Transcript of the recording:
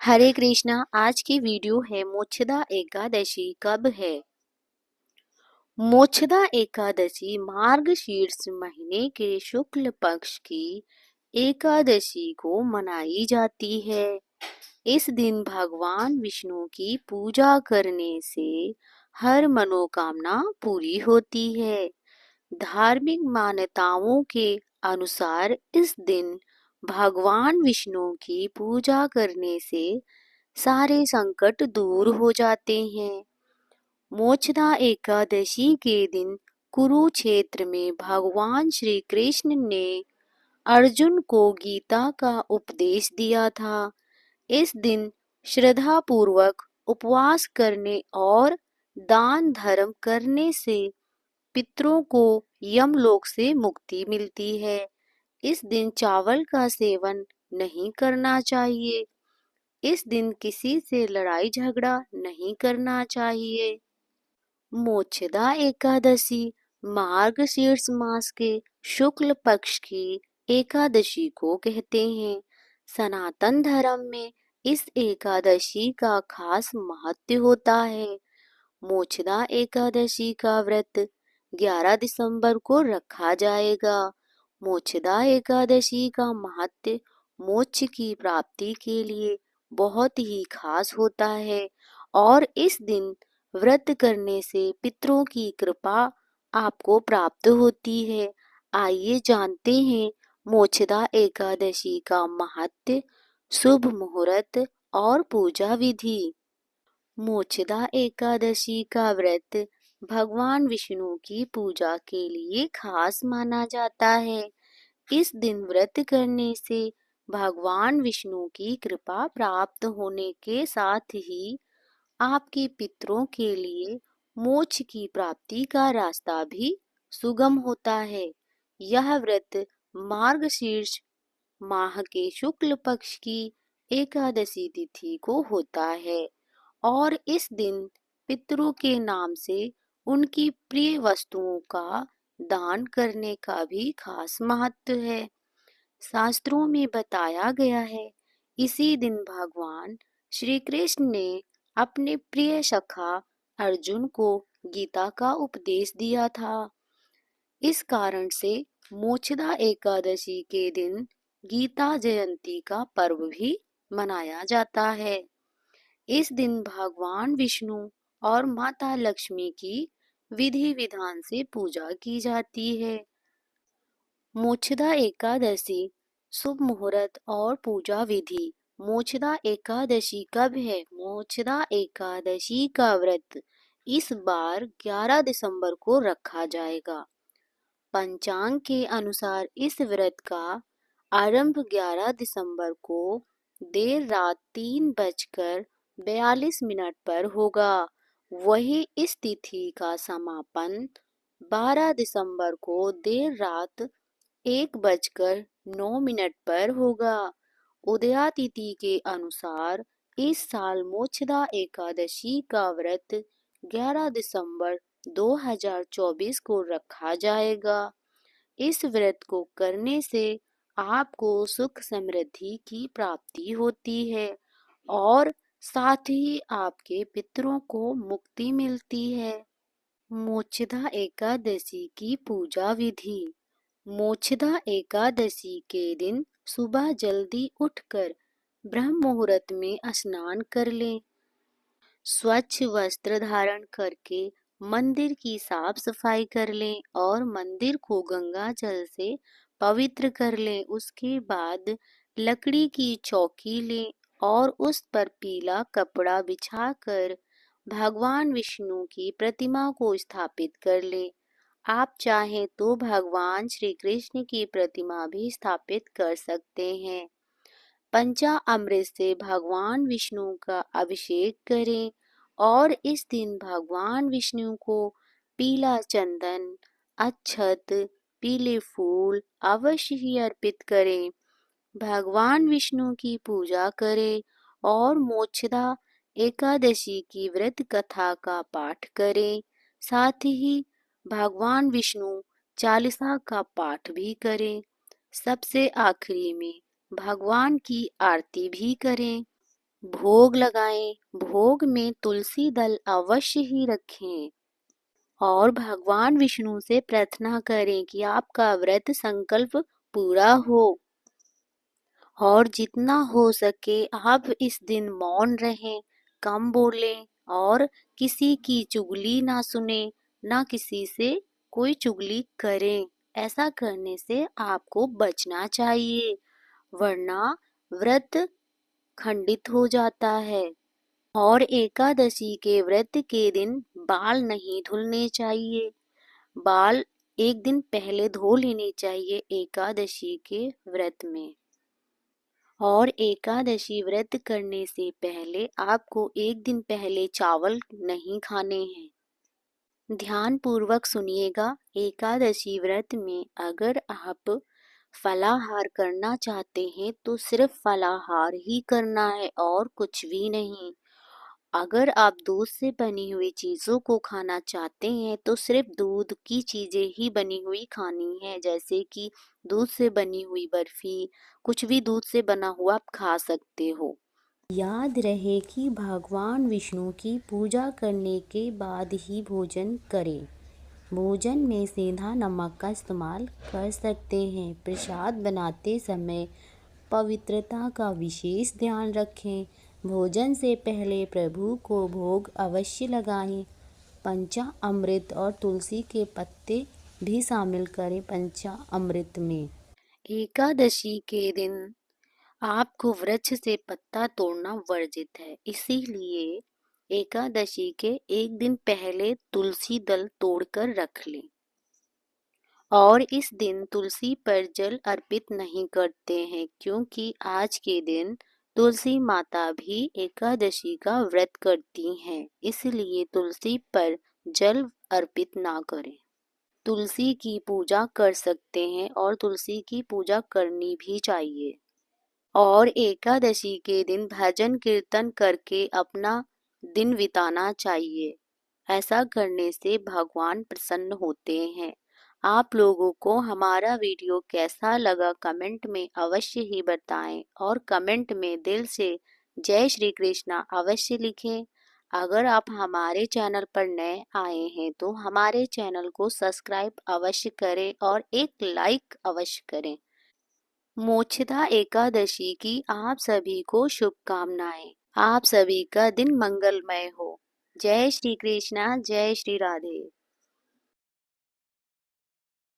हरे कृष्णा। आज की वीडियो है मोक्षदा एकादशी कब है। मोक्षदा एकादशी मार्गशीर्ष महीने के शुक्ल पक्ष की एकादशी को मनाई जाती है। इस दिन भगवान विष्णु की पूजा करने से हर मनोकामना पूरी होती है। धार्मिक मान्यताओं के अनुसार इस दिन भगवान विष्णु की पूजा करने से सारे संकट दूर हो जाते हैं। मोक्षदा एकादशी के दिन कुरुक्षेत्र में भगवान श्री कृष्ण ने अर्जुन को गीता का उपदेश दिया था। इस दिन श्रद्धा पूर्वक उपवास करने और दान धर्म करने से पितरों को यमलोक से मुक्ति मिलती है। इस दिन चावल का सेवन नहीं करना चाहिए। इस दिन किसी से लड़ाई झगड़ा नहीं करना चाहिए। मोक्षदा एकादशी मार्गशीर्ष मास के शुक्ल पक्ष की एकादशी को कहते हैं। सनातन धर्म में इस एकादशी का खास महत्व होता है। मोक्षदा एकादशी का व्रत 11 दिसंबर को रखा जाएगा। मोक्षदा एकादशी का महत्व मोक्ष की प्राप्ति के लिए बहुत ही खास होता है और इस दिन व्रत करने से पितरों की कृपा आपको प्राप्त होती है। आइए जानते हैं मोक्षदा एकादशी का महत्व, शुभ मुहूर्त और पूजा विधि। मोक्षदा एकादशी का व्रत भगवान विष्णु की पूजा के लिए खास माना जाता है। इस दिन व्रत करने से भगवान विष्णु की कृपा प्राप्त होने के साथ ही आपके पितरों के लिए मोक्ष की प्राप्ति का रास्ता भी सुगम होता है। यह व्रत मार्गशीर्ष माह के शुक्ल पक्ष की एकादशी तिथि को होता है और इस दिन पितरों के नाम से उनकी प्रिय वस्तुओं का दान करने का भी खास महत्व है। शास्त्रों में बताया गया है इसी दिन भगवान श्री कृष्ण ने अपने प्रिय सखा अर्जुन को गीता का उपदेश दिया था। इस कारण से मोक्षदा एकादशी के दिन गीता जयंती का पर्व भी मनाया जाता है। इस दिन भगवान विष्णु और माता लक्ष्मी की विधि विधान से पूजा की जाती है। मोक्षदा एकादशी शुभ मुहूर्त और पूजा विधि। मोक्षदा एकादशी कब है। मोक्षदा एकादशी का व्रत इस बार 11 दिसंबर को रखा जाएगा। पंचांग के अनुसार इस व्रत का आरंभ 11 दिसंबर को देर रात 3:42 पर होगा। वहीं इस तिथि का समापन 12 दिसंबर को देर रात 1:09 पर होगा। उदया तिथि के अनुसार इस साल मोक्षदा एकादशी का व्रत 11 दिसंबर 2024 को रखा जाएगा। इस व्रत को करने से आपको सुख समृद्धि की प्राप्ति होती है और साथ ही आपके पितरों को मुक्ति मिलती है। मोक्षदा एकादशी की पूजा विधि। मोक्षदा एकादशी के दिन सुबह जल्दी उठकर ब्रह्म मुहूर्त में स्नान कर लें। स्वच्छ वस्त्र धारण करके मंदिर की साफ सफाई कर लें और मंदिर को गंगा जल से पवित्र कर लें। उसके बाद लकड़ी की चौकी लें और उस पर पीला कपड़ा बिछाकर भगवान विष्णु की प्रतिमा को स्थापित कर लें। आप चाहें तो भगवान श्री कृष्ण की प्रतिमा भी स्थापित कर सकते हैं। पंचामृत से भगवान विष्णु का अभिषेक करें और इस दिन भगवान विष्णु को पीला चंदन, अक्षत, पीले फूल अवश्य ही अर्पित करें। भगवान विष्णु की पूजा करें और मोक्षदा एकादशी की व्रत कथा का पाठ करें। साथ ही भगवान विष्णु चालीसा का पाठ भी करें। सबसे आखिरी में भगवान की आरती भी करें। भोग लगाएं। भोग में तुलसी दल अवश्य ही रखें और भगवान विष्णु से प्रार्थना करें कि आपका व्रत संकल्प पूरा हो। और जितना हो सके आप इस दिन मौन रहें, कम बोलें और किसी की चुगली ना सुने, ना किसी से कोई चुगली करें। ऐसा करने से आपको बचना चाहिए, वरना व्रत खंडित हो जाता है। और एकादशी के व्रत के दिन बाल नहीं धुलने चाहिए। बाल एक दिन पहले धो लेने चाहिए एकादशी के व्रत में। और एकादशी व्रत करने से पहले आपको एक दिन पहले चावल नहीं खाने हैं। ध्यान पूर्वक सुनिएगा। एकादशी व्रत में अगर आप फलाहार करना चाहते हैं तो सिर्फ फलाहार ही करना है और कुछ भी नहीं। अगर आप दूध से बनी हुई चीज़ों को खाना चाहते हैं तो सिर्फ दूध की चीज़ें ही बनी हुई खानी है, जैसे कि दूध से बनी हुई बर्फी, कुछ भी दूध से बना हुआ आप खा सकते हो। याद रहे कि भगवान विष्णु की पूजा करने के बाद ही भोजन करें। भोजन में सीधा नमक का इस्तेमाल कर सकते हैं। प्रसाद बनाते समय पवित्रता का विशेष ध्यान रखें। भोजन से पहले प्रभु को भोग अवश्य लगाएं। पंचामृत और तुलसी के पत्ते भी शामिल करें पंचामृत में। एकादशी के दिन आपको वृक्ष से पत्ता तोड़ना वर्जित है, इसीलिए एकादशी के एक दिन पहले तुलसी दल तोड़कर रख लें। और इस दिन तुलसी पर जल अर्पित नहीं करते हैं, क्योंकि आज के दिन तुलसी माता भी एकादशी का व्रत करती हैं, इसलिए तुलसी पर जल अर्पित ना करें। तुलसी की पूजा कर सकते हैं और तुलसी की पूजा करनी भी चाहिए। और एकादशी के दिन भजन कीर्तन करके अपना दिन बिताना चाहिए। ऐसा करने से भगवान प्रसन्न होते हैं। आप लोगों को हमारा वीडियो कैसा लगा कमेंट में अवश्य ही बताएं और कमेंट में दिल से जय श्री कृष्णा अवश्य लिखें। अगर आप हमारे चैनल पर नए आए हैं तो हमारे चैनल को सब्सक्राइब अवश्य करें और एक लाइक अवश्य करें। मोक्षदा एकादशी की आप सभी को शुभकामनाएं। आप सभी का दिन मंगलमय हो। जय श्री कृष्णा, जय श्री राधे।